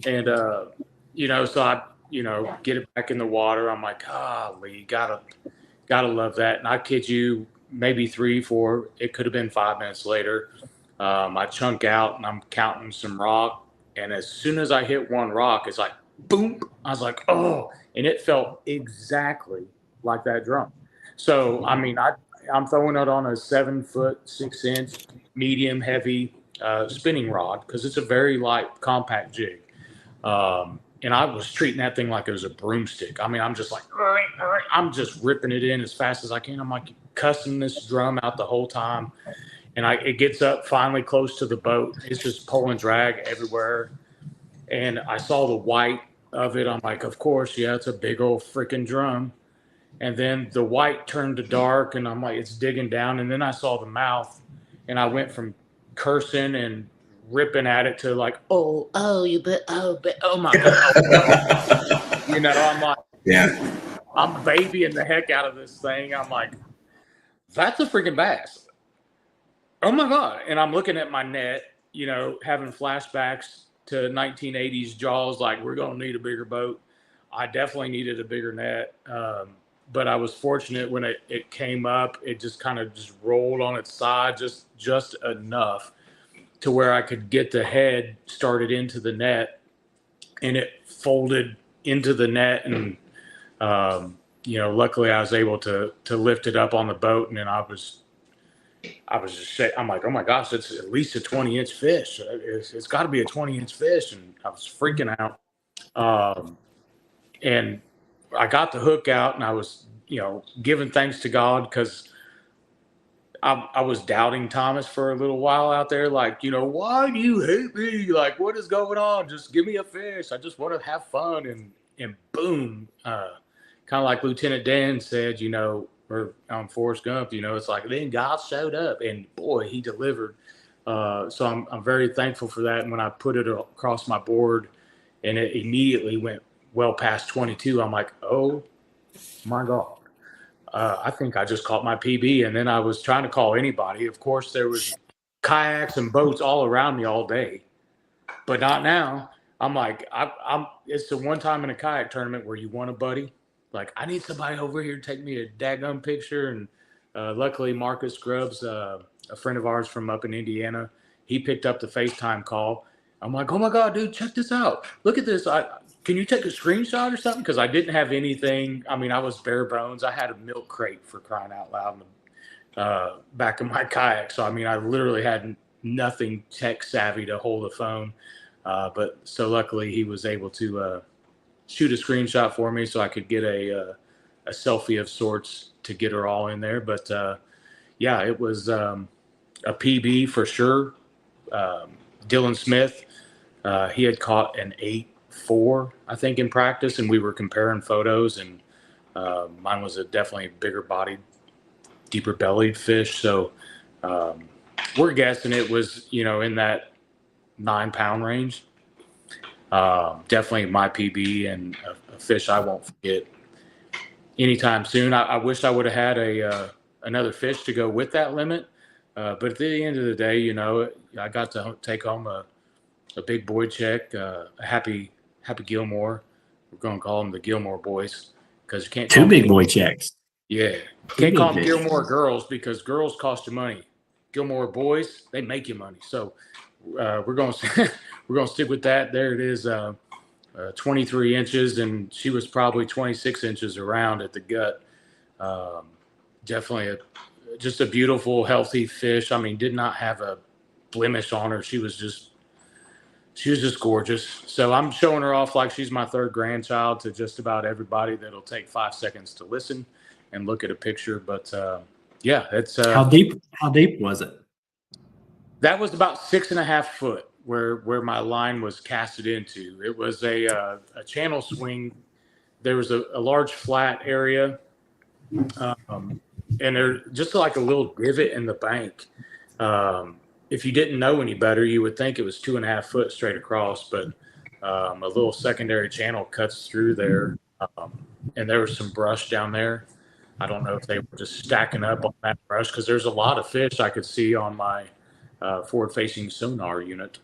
And, so I, get it back in the water. I'm like, golly, gotta love that. And I kid you, maybe 3, 4, it could have been 5 minutes later. I chunk out and I'm counting some rock. And as soon as I hit one rock, it's like, boom. I was like, oh, and it felt exactly like that drum. So, I'm throwing it on a 7-foot, 6-inch, medium heavy spinning rod because it's a very light, compact jig. And I was treating that thing like it was a broomstick. I'm just like, I'm just ripping it in as fast as I can. I'm like cussing this drum out the whole time. And it gets up finally close to the boat. It's just pulling drag everywhere. And I saw the white of it. I'm like, of course, yeah, it's a big old freaking drum. And then the white turned to dark, and I'm like, it's digging down. And then I saw the mouth, and I went from cursing and ripping at it to like, oh my God. I'm like, Yeah. I'm babying the heck out of this thing. I'm like, that's a freaking bass. Oh my God. And I'm looking at my net, having flashbacks to 1980s Jaws, like we're going to need a bigger boat. I definitely needed a bigger net. But I was fortunate when it came up, it just kind of just rolled on its side, just enough to where I could get the head started into the net, and it folded into the net. And, luckily I was able to lift it up on the boat. And then I was just I'm like, oh my gosh, it's at least a 20-inch fish. It's got to be a 20-inch fish. And I was freaking out. And I got the hook out, and I was, giving thanks to God because I was doubting Thomas for a little while out there. Like, why do you hate me? Like, what is going on? Just give me a fish. I just want to have fun. And boom, kind of like Lieutenant Dan said, or on Forrest Gump, it's like, then God showed up, and boy, he delivered. So I'm very thankful for that. And when I put it across my board and it immediately went well past 22, I'm like, oh my God. I think I just caught my PB. And then I was trying to call anybody. Of course, there was kayaks and boats all around me all day, but not now. I'm like, it's the one time in a kayak tournament where you want a buddy. Like, I need somebody over here to take me a daggum picture. And luckily, Marcus Grubbs, a friend of ours from up in Indiana, he picked up the FaceTime call. I'm like, oh my God, dude, check this out. Look at this. Can you take a screenshot or something? Because I didn't have anything. I was bare bones. I had a milk crate, for crying out loud, in the back of my kayak. So, I literally had nothing tech savvy to hold the phone. But so luckily he was able to shoot a screenshot for me so I could get a selfie of sorts to get her all in there. But yeah, it was a PB for sure. Dylan Smith, he had caught an 8.4, I think, in practice, and we were comparing photos, and mine was definitely a bigger bodied, deeper bellied fish. So we're guessing it was, in that 9-pound range. Definitely my PB, and a fish I won't forget anytime soon. I wish I would have had another fish to go with that limit. But at the end of the day, I got to take home a big boy check, a Happy Gilmore. We're going to call them the Gilmore boys because you can't. Two big boy checks. Yeah. Can't call them Gilmore girls because girls cost you money. Gilmore boys, they make you money. So we're going to stick with that. There it is, 23 inches, and she was probably 26 inches around at the gut. Definitely just a beautiful, healthy fish. Did not have a blemish on her. She was just gorgeous. So I'm showing her off like she's my third grandchild to just about everybody that'll take 5 seconds to listen. and look at a picture. But yeah, it's How deep was it? that was about 6.5 foot where my line was casted into. It was a channel swing. There was a large flat area, and there's just like a little divot in the bank. If you didn't know any better, you would think it was 2.5 foot straight across, but a little secondary channel cuts through there, and there was some brush down there. I don't know if they were just stacking up on that brush because there's a lot of fish I could see on my forward-facing sonar unit,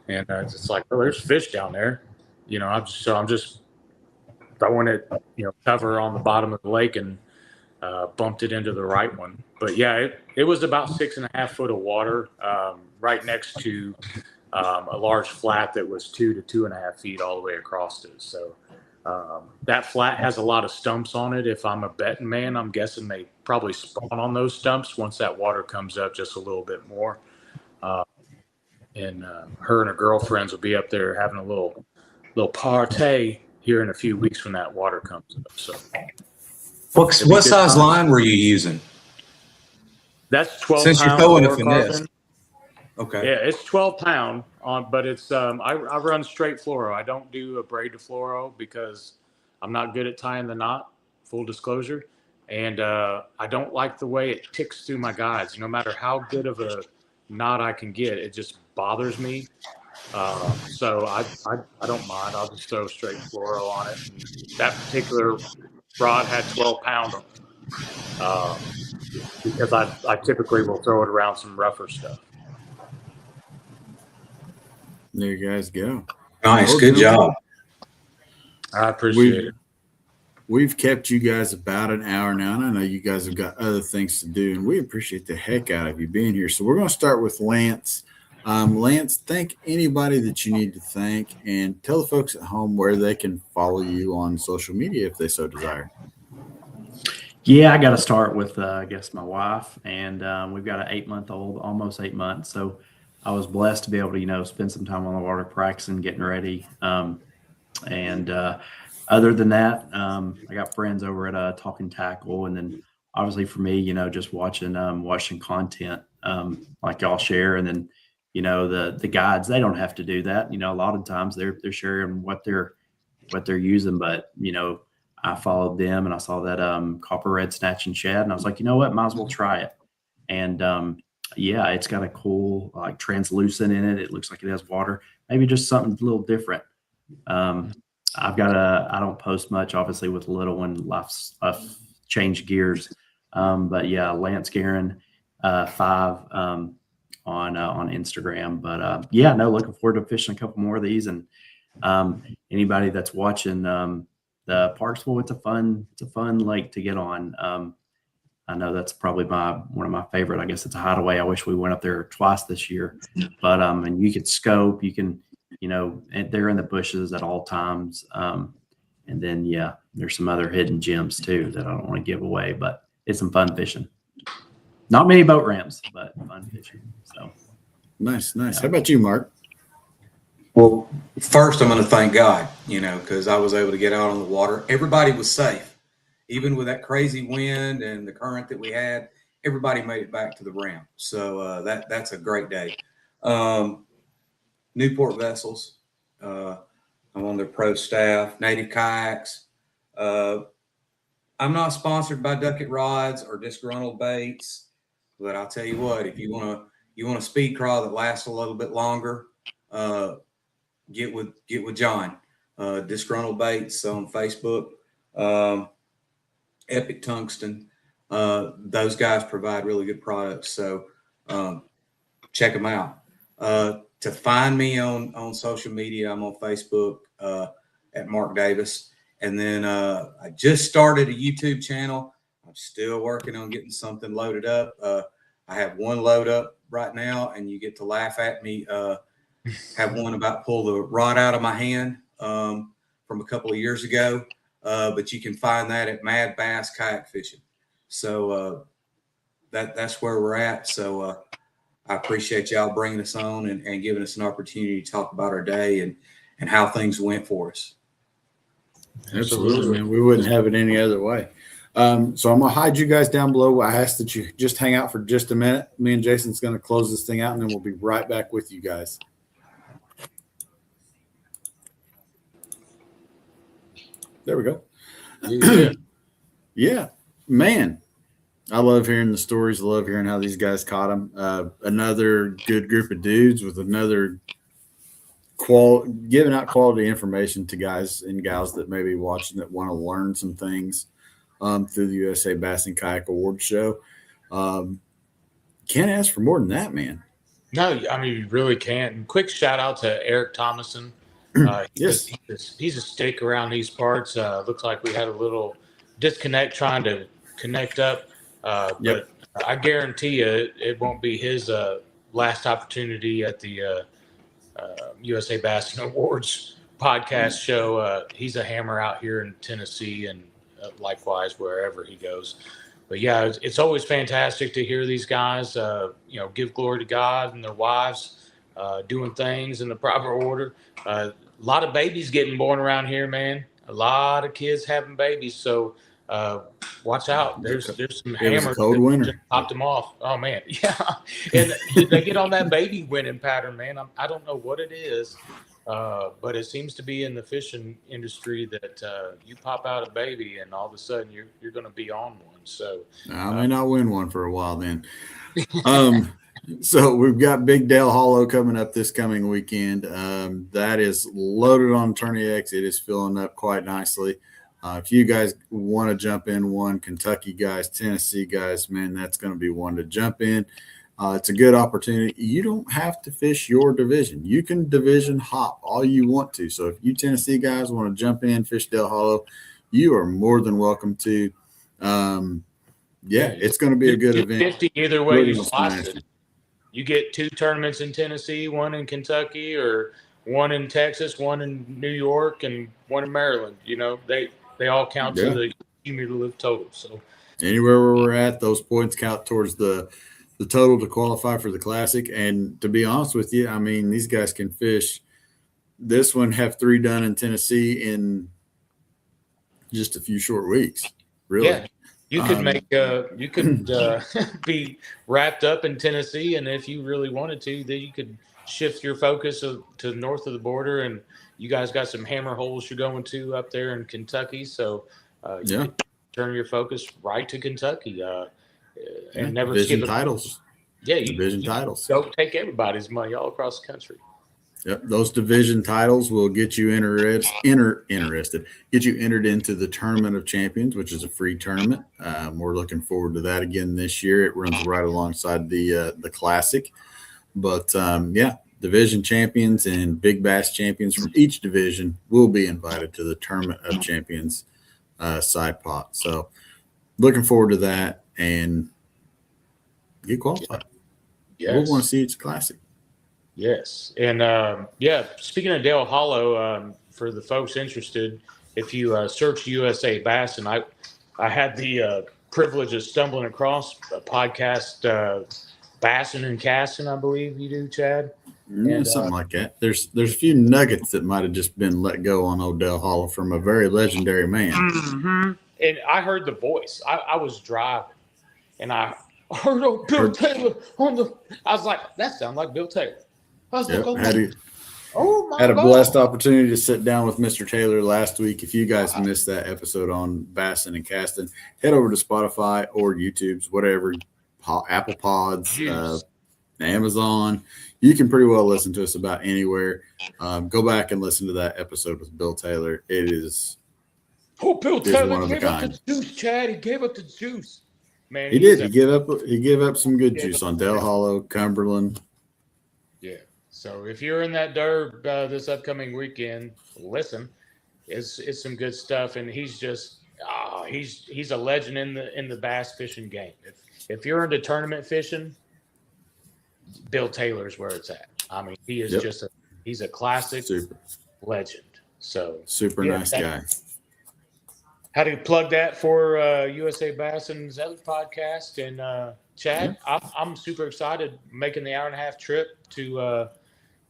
and it's like, oh, there's fish down there. I'm just throwing it, cover on the bottom of the lake and bumped it into the right one. But yeah, it was about 6.5 foot of water right next to a large flat that was 2 to 2.5 feet all the way across it. So that flat has a lot of stumps on it. If I'm a betting man, I'm guessing they probably spawn on those stumps once that water comes up just a little bit more. And her and her girlfriends will be up there having a little party here in a few weeks when that water comes up. So what size line were you using? That's 12 Since pounds. You're throwing a finesse. Okay. Yeah, it's 12 pound but it's I run straight fluoro. I don't do a braid to fluoro because I'm not good at tying the knot, full disclosure. And I don't like the way it ticks through my guides. No matter how good of a knot I can get, it just bothers me. So I don't mind. I'll just throw straight fluoro on it. And that particular rod had 12 pound on it because I typically will throw it around some rougher stuff. There you guys go. Nice. Good job. I appreciate it. We've kept you guys about an hour now, and I know you guys have got other things to do, and we appreciate the heck out of you being here. So we're going to start with Lance. Lance, thank anybody that you need to thank, and tell the folks at home where they can follow you on social media if they so desire. Yeah, I got to start with, I guess, my wife, and we've got an 8-month-old, almost 8 months. So I was blessed to be able to, spend some time on the water practicing, getting ready. Other than that, I got friends over at Talking Tackle, and then obviously for me, just watching content like y'all share, and then the guides, they don't have to do that. A lot of times they're sharing what they're using, but I followed them and I saw that copper red snatch and shad, and I was like, you know what, might as well try it. And yeah, it's got a cool like translucent in it. It looks like it has water. Maybe just something a little different. I don't post much, obviously, with the little one. I've changed gears. But yeah, Lance Guerin 5 on Instagram. But yeah, no, looking forward to fishing a couple more of these. And anybody that's watching the Parksville, it's a fun lake to get on. I know that's probably one of my favorite. I guess it's a hideaway. I wish we went up there twice this year. But and you can scope, and they're in the bushes at all times. And then yeah, there's some other hidden gems too that I don't want to give away, but it's some fun fishing. Not many boat ramps, but fun fishing. So nice. Yeah. How about you, Mark? Well, first I'm going to thank God, because I was able to get out on the water. Everybody was safe. Even with that crazy wind and the current that we had, everybody made it back to the ramp. So that's a great day. Newport Vessels. I'm on their pro staff. Native Kayaks. I'm not sponsored by Ducket Rods or Disgruntled Baits, but I'll tell you what, if you want a speed craw that lasts a little bit longer, get with John. Disgruntled Baits on Facebook. Epic Tungsten. Those guys provide really good products. So check them out. To find me on social media, I'm on Facebook at Mark Davis. And then I just started a YouTube channel. I'm still working on getting something loaded up. I have one load up right now, and you get to laugh at me. Have one about pull the rod out of my hand from a couple of years ago. But you can find that at Mad Bass Kayak Fishing. So that's where we're at. So I appreciate y'all bringing us on and giving us an opportunity to talk about our day and how things went for us. Absolutely, man. We wouldn't have it any other way. So I'm gonna hide you guys down below. I ask that you just hang out for just a minute. Me and Jason's gonna close this thing out, and then we'll be right back with you guys. There we go. Yeah. Yeah, man. I love hearing the stories. I love hearing how these guys caught them. Another good group of dudes with another giving out quality information to guys and gals that may be watching that want to learn some things through the USA Bassin Kayak Awards show. Can't ask for more than that, man. No, I mean, you really can't. And quick shout out to Eric Thomason. Yes. He's a stick around these parts. Looks like we had a little disconnect trying to connect up. Yep. But I guarantee you it won't be his last opportunity at the USA Bassin Awards podcast show. He's a hammer out here in Tennessee and likewise wherever he goes. But yeah, it's always fantastic to hear these guys, give glory to God and their wives, doing things in the proper order. A lot of babies getting born around here, man. A lot of kids having babies. So watch out. There's some hammers cold winter. Just popped them off. Oh man, yeah. And they get on that baby winning pattern, man. I don't know what it is, but it seems to be in the fishing industry that you pop out a baby and all of a sudden you're going to be on one. So I may not win one for a while then. So we've got Big Dale Hollow coming up this coming weekend. That is loaded on Tourney X. It is filling up quite nicely. If you guys want to jump in one, Kentucky guys, Tennessee guys, man, that's going to be one to jump in. It's a good opportunity. You don't have to fish your division. You can division hop all you want to. So if you Tennessee guys want to jump in, fish Dale Hollow, you are more than welcome to. It's going to be a good event. 50 either way you slice it. You get 2 tournaments in Tennessee, one in Kentucky, or one in Texas, one in New York, and one in Maryland. They all count to the cumulative total. So anywhere where we're at, those points count towards the total to qualify for the Classic. And to be honest with you, I mean, these guys can fish. This one have 3 done in Tennessee in just a few short weeks. Really. Yeah. You could be wrapped up in Tennessee, and if you really wanted to, then you could shift your focus to north of the border, and you guys got some hammer holes you're going to up there in Kentucky, so you could turn your focus right to Kentucky and never division skip titles. Yeah, division titles. Go take everybody's money all across the country. Yep, those division titles will get you entered into the Tournament of Champions, which is a free tournament. We're looking forward to that again this year. It runs right alongside the Classic. But division champions and big bass champions from each division will be invited to the Tournament of Champions side pot. So looking forward to that and get qualified. Yes. We'll want to see each Classic. Yes. And speaking of Dale Hollow, for the folks interested, if you search USA Bassin, I had the privilege of stumbling across a podcast, Bassin and Cassin, I believe you do, Chad. Yeah, something like that. There's a few nuggets that might have just been let go on old Dale Hollow from a very legendary man. Mm-hmm. And I heard the voice. I was driving, and I heard old Bill Taylor on the. I was like, that sounds like Bill Taylor. I was like, had a blessed opportunity to sit down with Mr. Taylor last week. If you guys missed that episode on Bassin and Casting, head over to Spotify or YouTube's, whatever, Apple Pods, Amazon. You can pretty well listen to us about anywhere. Go back and listen to that episode with Bill Taylor. It is Bill Taylor gave up the juice, Chad. He gave up the juice. Man, he did. He gave up some good juice on Dale Hollow, Cumberland. Yeah. So if you're in that derb this upcoming weekend, listen, it's some good stuff, and he's just he's a legend in the bass fishing game. If you're into tournament fishing, Bill Taylor's where it's at. I mean, he is he's a classic legend. So super nice guy. How to plug that for USA Bassin's other podcast, and Chad, I'm super excited making the 1.5-hour trip to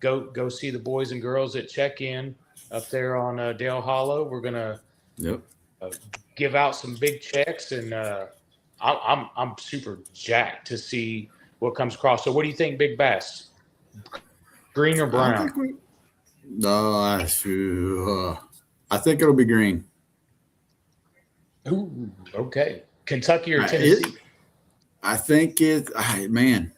go see the boys and girls at check-in up there on Dale Hollow. We're gonna give out some big checks, and I'm super jacked to see what comes across. So, what do you think, big bass? Green or I brown? think we. No, I think it'll be green. Ooh, okay. Kentucky or It- Tennessee? I think man,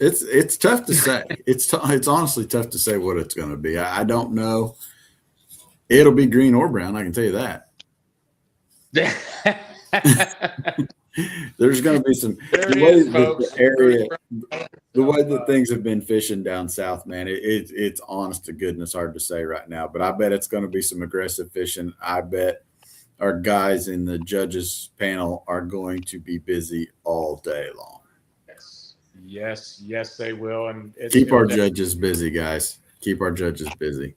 it's tough to say. It's honestly tough to say what it's going to be. I don't know. It'll be green or brown. I can tell you that. There's going to be some There the it way is, that folks. the area, the way that things have been fishing down south, man. It's honest to goodness hard to say right now. But I bet it's going to be some aggressive fishing. I bet our guys in the judges panel are going to be busy all day long. Yes, they will. And Keep our judges busy, guys. Keep our judges busy.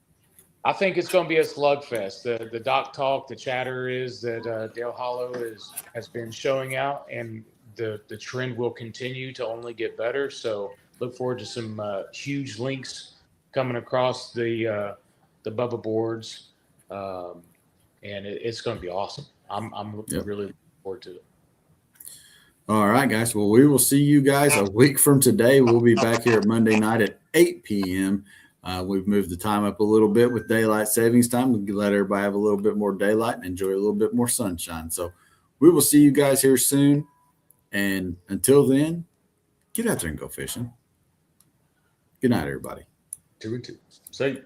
I think it's going to be a slugfest. The doc talk, the chatter is that Dale Hollow has been showing out, and the trend will continue to only get better. So look forward to some huge links coming across the Bubba boards, and it's going to be awesome. I'm really looking forward to it. All right, guys. Well, we will see you guys a week from today. We'll be back here at Monday night at 8 p.m. We've moved the time up a little bit with daylight savings time. We can let everybody have a little bit more daylight and enjoy a little bit more sunshine. So we will see you guys here soon. And until then, get out there and go fishing. Good night, everybody. 2-2. See you.